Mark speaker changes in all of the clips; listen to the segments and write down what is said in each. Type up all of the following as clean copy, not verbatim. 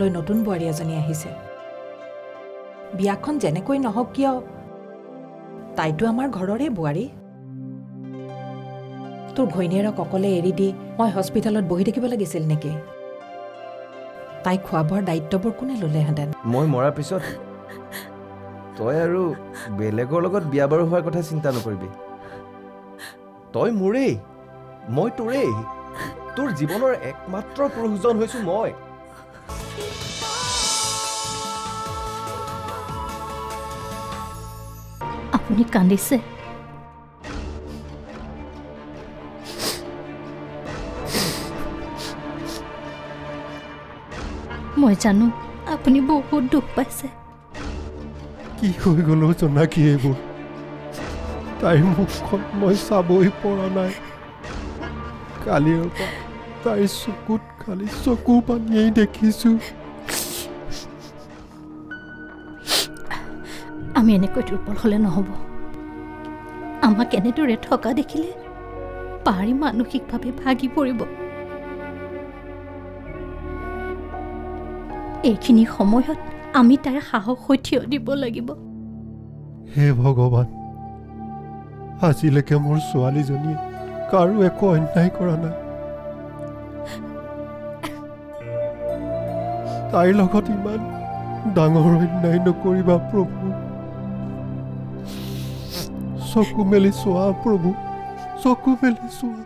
Speaker 1: ঘৰলৈ নতুন বোৱাৰী এজনী আহিছে বিয়াখন যেনেকৈ নহওক কিয় তাইতো আমাৰ ঘৰৰে বোৱাৰী তোৰ ঘৈণীয়েৰক অকলে এৰি দি মই হস্পিটেলত বহি থাকিব লাগিছিল নেকি তাই খোৱা বোৱাৰ দায়িত্ববোৰ কোনে ল'লেহেঁতেন
Speaker 2: মই মৰাৰ পিছত তই আৰু বেলেগৰ লগত বিয়া বাৰু হোৱাৰ কথা চিন্তা নকৰিবি তই মোৰেই মই তোৰেই তোৰ জীৱনৰ একমাত্ৰ প্ৰয়োজন হৈছো মই
Speaker 3: আপুনি কান্দিছে মই জানো আপুনি বহুত দুখ পাইছে
Speaker 4: কি হৈ গ'ল জনাকি এইবোৰ তাইৰ মুখখন মই চাবই পৰা নাই কালিৰ পৰা তাইৰ চকুত খালি চকু পানীয়েই দেখিছোঁ
Speaker 3: আমি এনেকৈ দুৰ্বল হ'লে নহ'ব আমাক এনেদৰে থকা দেখিলে পাৰি মানসিকভাৱে ভাগি পৰিব এইখিনি সময়ত আমি তাইৰ সাহস হৈ থিয় দিব লাগিব
Speaker 4: হে ভগৱান আজিলৈকে মোৰ ছোৱালীজনীয়ে কাৰো একো অন্যায় কৰা নাই তাইৰ লগত ইমান ডাঙৰ অন্যায় নকৰিবা প্ৰভু চকু মেলি চোৱা প্ৰভু চকু মেলি চোৱা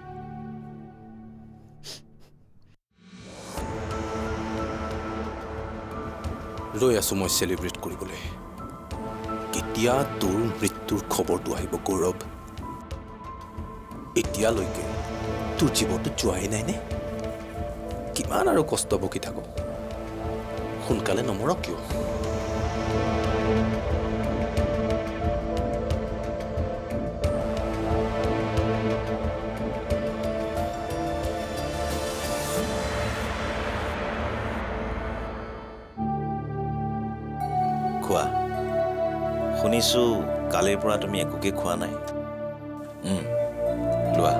Speaker 5: ৰৈ আছো মই চেলিব্ৰেট কৰিবলৈ কেতিয়া তোৰ মৃত্যুৰ খবৰটো আহিব গৌৰৱ এতিয়ালৈকে তোৰ জীৱনটো যোৱাই নাই নে কিমান আৰু কষ্ট বকি থাকো সোনকালে নমৰক কিয়
Speaker 6: খোৱা শুনিছো কালিৰ পৰা তুমি একোকে খোৱা নাই লোৱা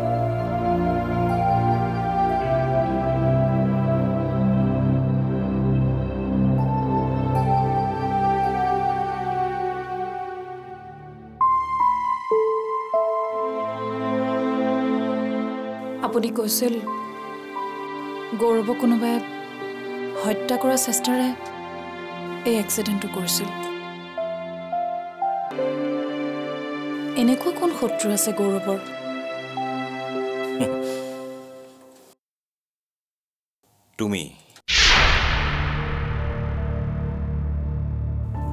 Speaker 7: আপুনি কৈছিল গৌৰৱক কোনোবাই হত্যা কৰাৰ চেষ্টাৰে এই এক্সিডেণ্টটো কৰিছিল এনেকুৱা কোন শত্ৰু আছে গৌৰৱৰ
Speaker 6: তুমি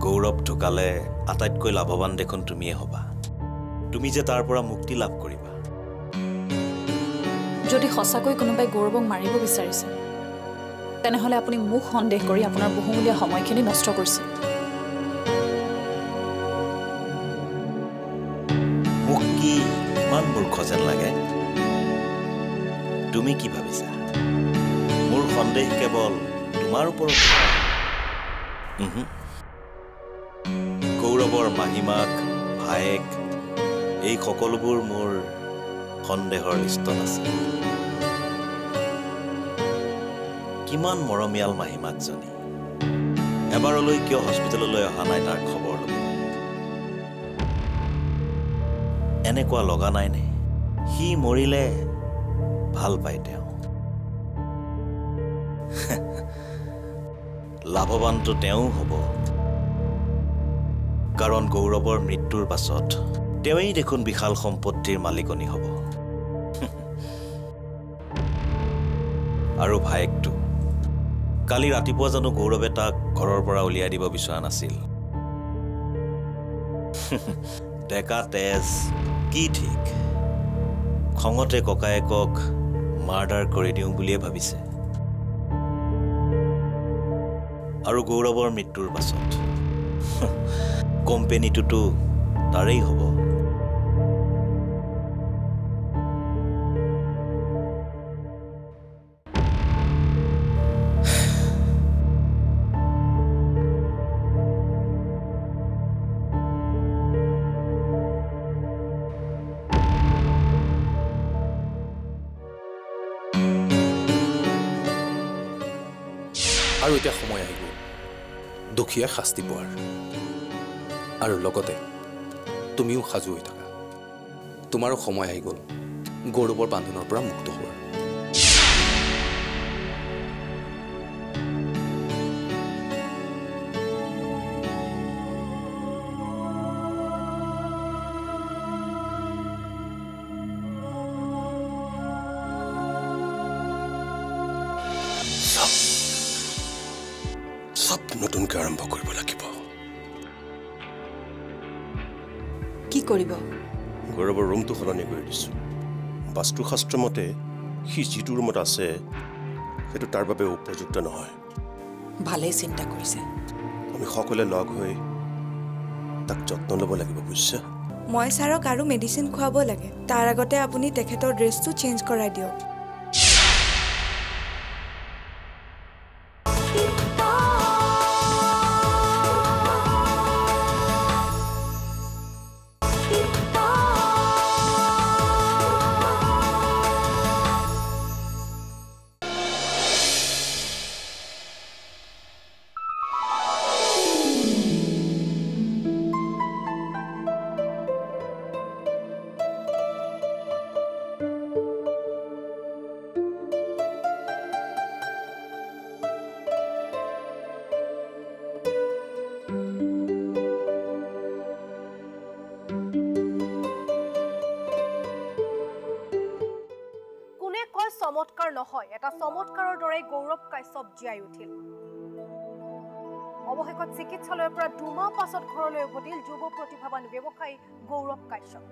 Speaker 6: গৌৰৱ ঢুকালে আটাইতকৈ লাভৱান দেখোন তুমিয়ে হবা তুমি যে তাৰ পৰা মুক্তি লাভ কৰিবা
Speaker 7: যদি সঁচাকৈ কোনোবাই গৌৰৱক মাৰিব বিচাৰিছে তেনেহলে আপুনি মোক সন্দেহ কৰি আপোনাৰ বহুমূলীয়া সময়খিনি নষ্ট কৰিছে
Speaker 6: মোক কি ইমান মূৰ্খ যেন লাগে তুমি কি ভাবিছা মোৰ সন্দেহ কেৱল তোমাৰ ওপৰত গৌৰৱৰ মাহীমাক ভায়েক এই সকলোবোৰ মোৰ সন্দেহৰ লিষ্টত আছে কিমান মৰমীয়াল মাহীমাকজনী এবাৰলৈ কিয় হস্পিটেললৈ অহা নাই তাৰ খবৰ ল'ব এনেকুৱা লগা নাইনে সি মৰিলে ভাল পায় তেওঁ লাভৱানটো তেওঁ হ'ব কাৰণ গৌৰৱৰ মৃত্যুৰ পাছত তেওঁই দেখোন বিশাল সম্পত্তিৰ মালিকনী হ'ব আৰু ভায়েকটো কালি ৰাতিপুৱা জানো গৌৰৱে তাক ঘৰৰ পৰা উলিয়াই দিব বিচৰা নাছিল ডেকা তেজ কি ঠিক খঙতে ককায়েকক মাৰ্ডাৰ কৰি দিওঁ বুলিয়ে ভাবিছে আৰু গৌৰৱৰ মৃত্যুৰ পাছত কোম্পানীটোতো তাৰেই হ'ব
Speaker 5: আৰু আৰু এতিয়া সময় আহি গ'ল দুখীয়া শাস্তি পোৱাৰ আৰু লগতে তুমিও সাজু হৈ থাকা তোমাৰো সময় আহি গ'ল গৌৰৱৰ বান্ধোনৰ পৰা মুক্ত হোৱাৰ
Speaker 8: সব নতুনকৈ আৰম্ভ কৰিব লাগিব
Speaker 7: কি কৰিব
Speaker 8: গৌৰৱৰ ৰুমটো সলনি কৰি দিছোঁ বাস্তুশাস্ত্ৰ মতে সি যিটো ৰুমত আছে সেইটো তাৰ বাবে উপযুক্ত নহয়
Speaker 7: ভালেই চিন্তা কৰিছে
Speaker 8: আমি সকলোৱে লগ হৈ তাক যত্ন ল'ব লাগিব বুজিছা
Speaker 9: মই ছাৰক আৰু মেডিচিন খুৱাব লাগে তাৰ আগতে আপুনি তেখেতৰ ড্ৰেছটো চেঞ্জ কৰাই দিয়ক
Speaker 10: চমৎকাৰ নহয় এটা চমৎকাৰৰ দৰে গৌৰৱ কাশ্যপ জীয়াই উঠিল অৱশেষত চিকিৎসালয়ৰ পৰা 2 মাহ পাছত ঘৰলৈ উভতিল যুৱ প্ৰতিভাৱান ব্যৱসায়ী গৌৰৱ কাশ্যপ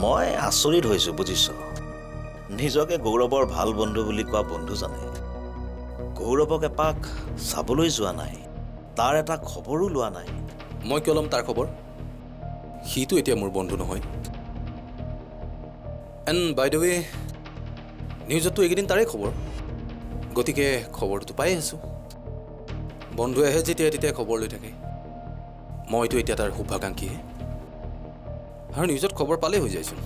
Speaker 6: মই আচৰিত হৈছো বুজিছ নিজকে গৌৰৱৰ ভাল বন্ধু বুলি কোৱা বন্ধুজনে গৌৰৱক এপাক চাবলৈ যোৱা নাই তাৰ এটা খবৰো লোৱা নাই
Speaker 5: মই কিয় ল'ম তাৰ খবৰ সিটো এতিয়া মোৰ বন্ধু নহয় এণ্ড বাই দ্য ৱে নিউজতো এইকেইদিন তাৰে খবৰ গতিকে খবৰটো পাই আছো বন্ধু আহে যেতিয়া তেতিয়া খবৰ লৈ থাকে মইতো এতিয়া তাৰ শুভাকাংক্ষীহে আৰু নিউজত খবৰ পালেই হৈ যাইছো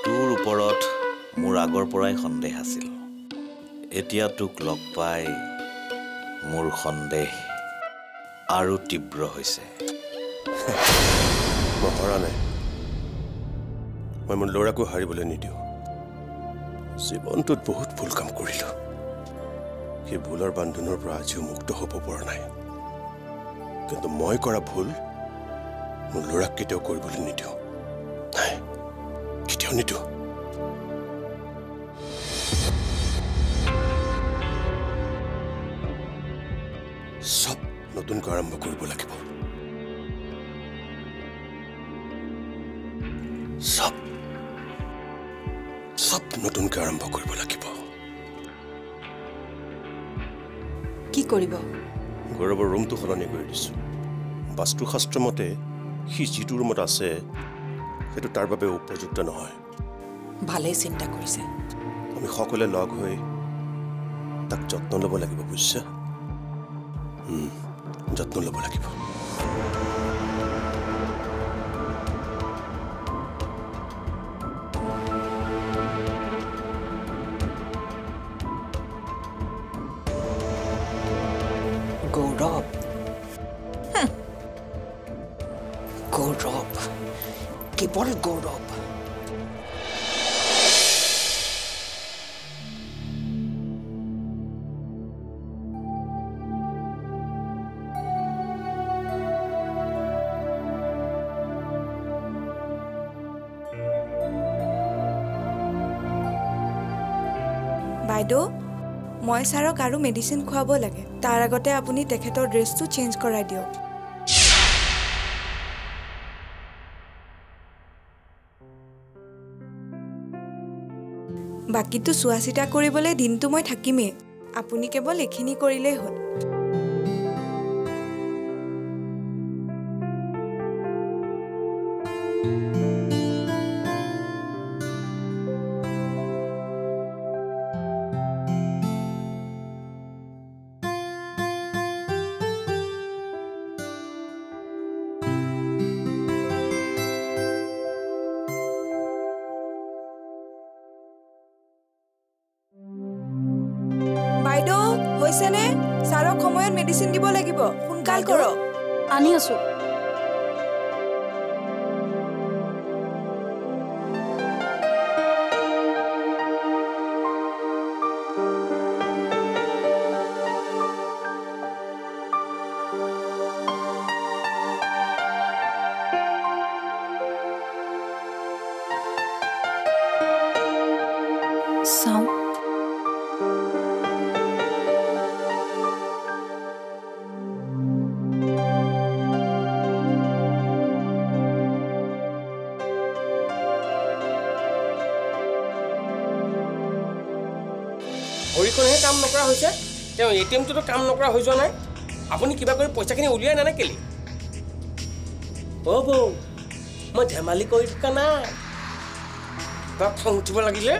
Speaker 6: তোৰ ওপৰত মোৰ আগৰ পৰাই সন্দেহ আছিল এতিয়া তোক লগ পাই মোৰ সন্দেহ আৰু তীব্ৰ হৈছে
Speaker 8: মই হৰা নাই মই মোৰ ল'ৰাকো হাৰিবলৈ নিদিওঁ জীৱনটোত বহুত ভুল কাম কৰিলোঁ সেই ভুলৰ বান্ধোনৰ পৰা আজিও মুক্ত হ'ব পৰা নাই কিন্তু মই কৰা ভুল মোৰ ল'ৰাক কেতিয়াও কৰিবলৈ নিদিওঁ নাই কেতিয়াও নিদিওঁ সব নতুনকৈ আৰম্ভ কৰিব লাগিব সব নতুনকৈ আৰম্ভ কৰিব লাগিব
Speaker 7: কি কৰিব
Speaker 8: গৌৰৱৰ ৰুমটো সলনি কৰি দিছোঁ বাস্তুশাস্ত্ৰ মতে সি যিটো ৰুমত আছে সেইটো তাৰ বাবে উপযুক্ত নহয়
Speaker 7: ভালেই চিন্তা কৰিছে
Speaker 8: আমি সকলোৱে লগ হৈ তাক যত্ন ল'ব লাগিব বুজিছা যত্ন ল'ব লাগিব
Speaker 1: গৌৰৱ গৌৰৱ কেৱল গৌৰৱ
Speaker 9: বাইদেউ মই ছাৰক আৰু মেডিচিন খুৱাব লাগে তাৰ আগতে আপুনি তেখেতৰ ড্ৰেছটো চেঞ্জ কৰাই দিয়ক বাকিটো চোৱা চিতা কৰিবলৈ দিনটো মই থাকিমেই আপুনি কেৱল এখিনি কৰিলেই হ'ল বাইদেউ হৈছেনে ছাৰক সময়ত মেডিচিন দিব লাগিব সোনকাল কৰক
Speaker 7: আনি আছো চাওঁ
Speaker 11: ভৰিখনহে কাম নকৰা হৈছে তেওঁ এটিএমটোতো কাম নকৰা হৈ যোৱা নাই আপুনি কিবা কৰি পইচাখিনি উলিয়াই নানে কেলি অ' বৌ মই ধেমালি কৰি থকা নাই তাক খং উঠিব লাগিলে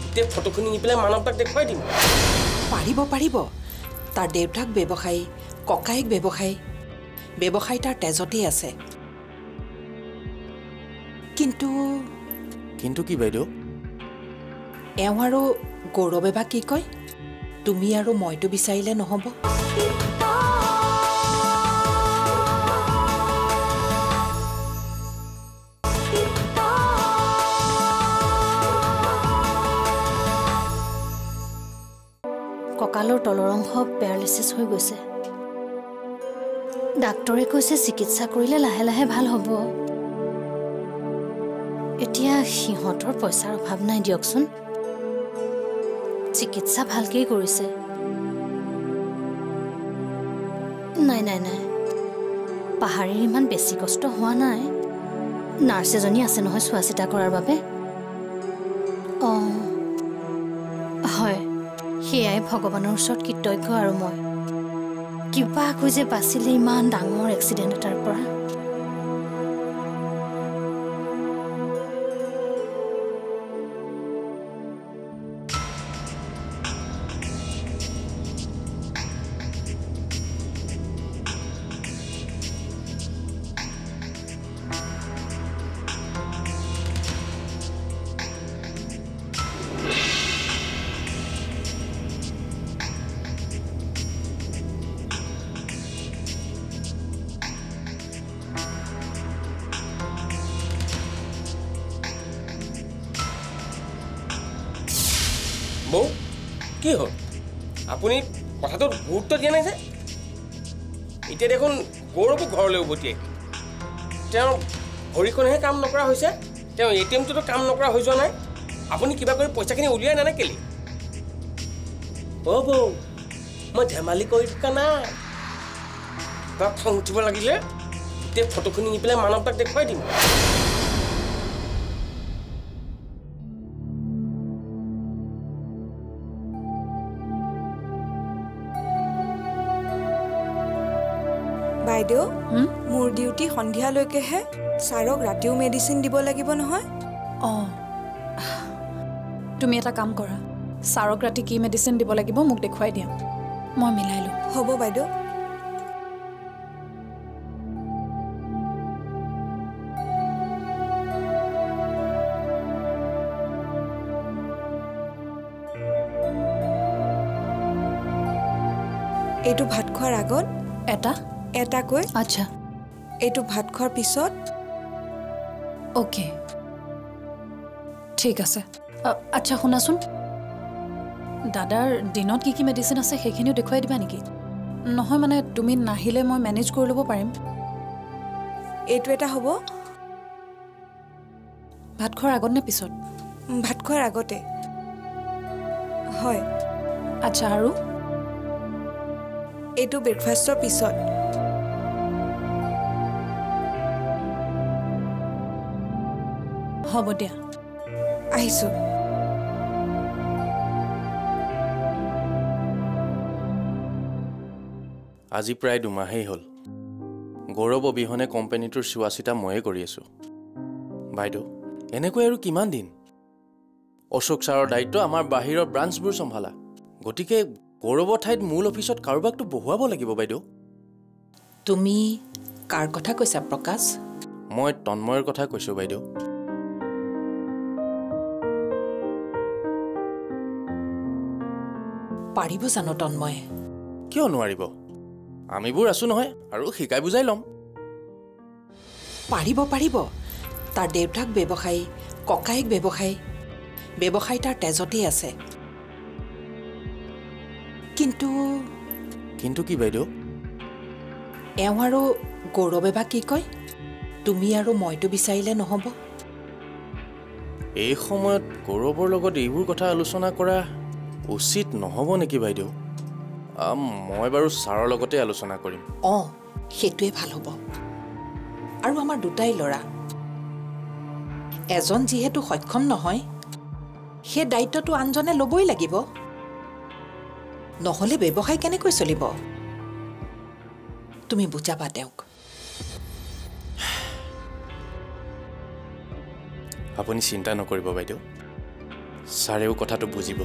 Speaker 11: এতিয়া ফটোখিনি নি পেলাই মানৱ তাক দেখুৱাই দিম
Speaker 1: পাৰিব পাৰিব তাৰ দেউতাক ব্যৱসায়ী ককায়েক ব্যৱসায়ী তাৰ তেজতেই আছে কিন্তু
Speaker 5: কি বাইদেউ
Speaker 1: এওঁ আৰু গৌৰৱে বা কি কয় তুমি আৰু মইতো বিচাৰিলে নহ'ব
Speaker 3: কঁকালৰ তলৰ অংশ পেৰালাইচিছ হৈ গৈছে ডাক্তৰে কৈছে চিকিৎসা কৰিলে লাহে লাহে ভাল হ'ব এতিয়া সিহঁতৰ পইচাৰ অভাৱ নাই দিয়কচোন চিকিৎসা ভালকেই কৰিছে নাই পাহাৰীৰ ইমান বেছি কষ্ট হোৱা নাই নাৰ্ছ এজনী আছে নহয় চোৱা চিতা কৰাৰ বাবে হয় সেয়াই ভগৱানৰ ওচৰত কৃতজ্ঞ আৰু মই কিবা কৈ যে বাচিলে ইমান ডাঙৰ এক্সিডেণ্ট এটাৰ পৰা
Speaker 11: বৌ কি হ'ল আপুনি কথাটোত গুৰুত্ব দিয়া নাই যে এতিয়া দেখোন গৌৰৱো ঘৰলৈ উভতি আহিল তেওঁ ভৰিখনহে কাম নকৰা হৈছে তেওঁ এটিএমটোতো কাম নকৰা হৈ যোৱা নাই আপুনি কিবা কৰি পইচাখিনি উলিয়াই নানে কেলি অ' বৌ মই ধেমালি কৰি থকা নাই তাক খং উঠিব লাগিলে এতিয়া ফটোখিনি নি পেলাই মানৱ তাক দেখুৱাই দিম
Speaker 9: বাইদেউ মোৰ ডিউটি সন্ধিয়ালৈকেহে ছাৰক ৰাতিও মেডিচিন দিব লাগিব নহয়
Speaker 7: তুমি এটা কাম কৰা ছাৰক ৰাতি কি মেডিচিন দিব লাগিব মোক দেখুৱাই দিয়া মই মিলাই লওঁ
Speaker 9: হ'ব বাইদেউ এইটো ভাত খোৱাৰ আগত এটাকৈ
Speaker 7: আচ্ছা
Speaker 9: এইটো ভাত খোৱাৰ পিছত
Speaker 7: অ'কে ঠিক আছে আচ্ছা শুনাচোন দাদাৰ দিনত কি মেডিচিন আছে সেইখিনিও দেখুৱাই দিবা নেকি নহয় মানে তুমি নাহিলে মই মেনেজ কৰি ল'ব পাৰিম
Speaker 9: এইটো এটা হ'ব
Speaker 7: ভাত খোৱাৰ আগত নে পিছত
Speaker 9: ভাত খোৱাৰ আগতে হয়।
Speaker 7: আচ্ছা আৰু
Speaker 9: এইটো ব্ৰেকফাষ্টৰ পিছত।
Speaker 7: হ'ব দিয়া
Speaker 9: আহিছোঁ।
Speaker 5: আজি প্ৰায় 2 মাহেই হ'ল গৌৰৱ অবিহনে কোম্পানীটোৰ চোৱা চিতা ময়ে কৰি আছোঁ। বাইদেউ এনেকৈ আৰু কিমান দিন? অশোক ছাৰৰ দায়িত্ব আমাৰ বাহিৰৰ ব্ৰাঞ্চবোৰ চম্ভালা, গতিকে গৌৰৱৰ ঠাইত মূল অফিচত কাৰোবাকতো বহুৱাব লাগিব বাইদেউ।
Speaker 1: তুমি কাৰ কথা কৈছা প্ৰকাশ?
Speaker 5: মই তন্ময়ৰ কথা কৈছোঁ বাইদেউ।
Speaker 1: পাৰিব জানো তন্ময়ে?
Speaker 5: কিয় নোৱাৰিব? আমিবোৰ আছোঁ নহয়, আৰু শিকাই বুজাই ল'ম।
Speaker 1: পাৰিব পাৰিব। তাৰ দেউতাক ব্যৱসায়ী, ককায়েক ব্যৱসায়ী, ব্যৱসায়ী তাৰ তেজতেই আছে। কিন্তু
Speaker 5: কিন্তু কি বাইদেউ?
Speaker 1: এওঁ আৰু গৌৰৱে বা কি কয়? তুমি আৰু মইতো বিচাৰিলে নহ'ব।
Speaker 5: এই সময়ত গৌৰৱৰ লগত এইবোৰ কথা আলোচনা কৰা উচিত নহ'ব নেকি বাইদেউ? মই বাৰু ছাৰৰ লগতে আলোচনা কৰিম।
Speaker 1: অঁ, সেইটোৱে ভাল হ'ব। আৰু আমাৰ দুটাই ল'ৰা, এজন যিহেতু সক্ষম নহয়, সেই দায়িত্বটো আনজনে ল'বই লাগিব। নহ'লে ব্যৱসায় কেনেকৈ চলিব? তুমি বুজাবা তেওঁক।
Speaker 5: আপুনি চিন্তা নকৰিব বাইদেউ, ছাৰেও কথাটো বুজিব।